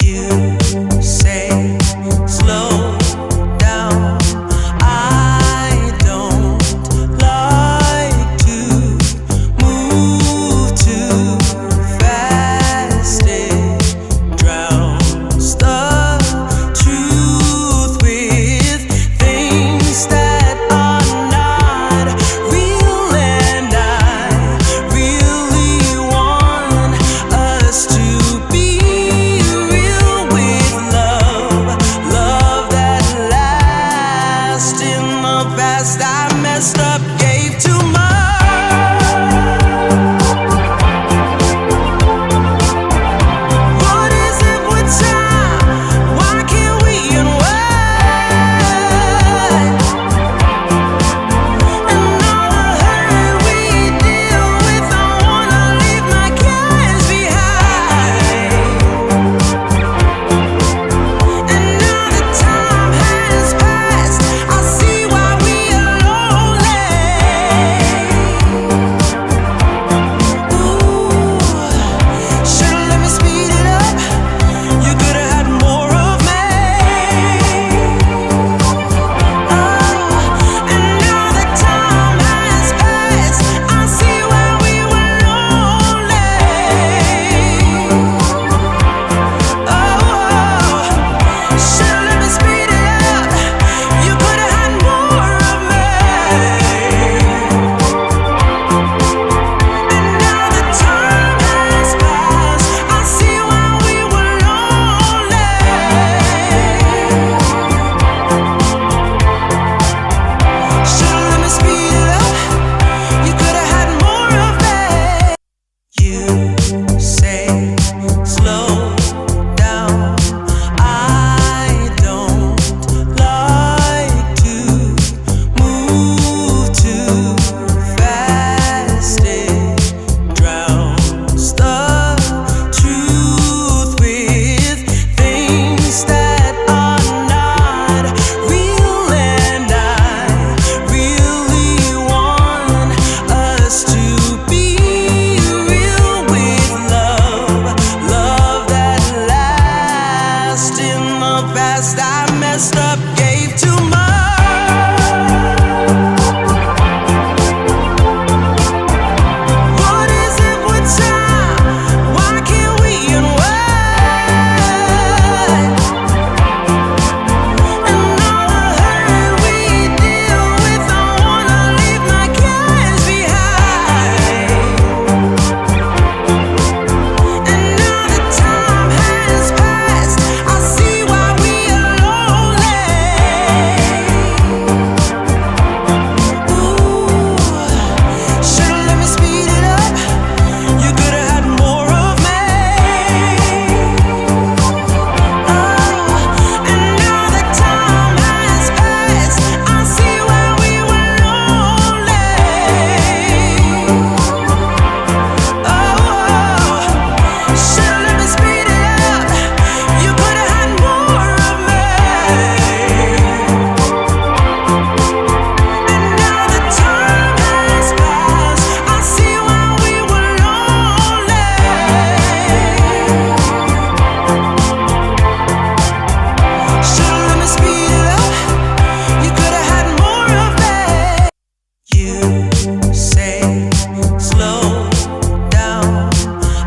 You say slow down. I don't like to move too fast. It drowns the truth with things that are not real, and I really want us to be real with love, love that lasts. In the past I messed up, gave too much. What is it with time? Why can't we unwind? And all the hurt we deal with, I wanna leave my cares behind. And now that time has passed, I see why we are lonely. Ooh, should've let me speed it up. You could've had more of me. And now that time has passed, I see why we were lonely. Should've let me speed it up. You could've had more of me. And now that time has passed, I see why we were lonely. Should've let me speed it up. You could've had more of me. You say slow down. I don't like to move too fast. It drowns the truth with things that are not real, and I really want us to be real with love, love that lasts. In the past I messed up, gave too much. What is it with time? Why can't we unwind? And all the hurt we deal with, I wanna leave my cares behind. And now that time has passed, I see why we are lonely. Ooh, should've let me speed it up. You could've had more of me. And now that time has passed, I see why we were lonely. Should've let me speed it up. You could've had more of me. And now that time has passed, I see why we were lonely. Should've let me speed it up. You could've had more of me. You say slow down.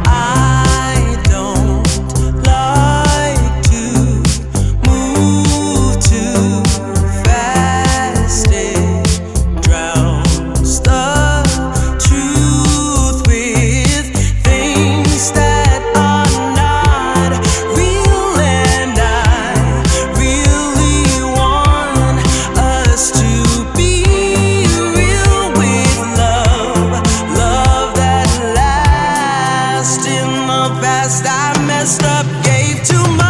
I don't like to move too fast. It drowns the truth with things that are not real, and I really want us to be real with love, love that lasts. In the past I messed up, gave too much.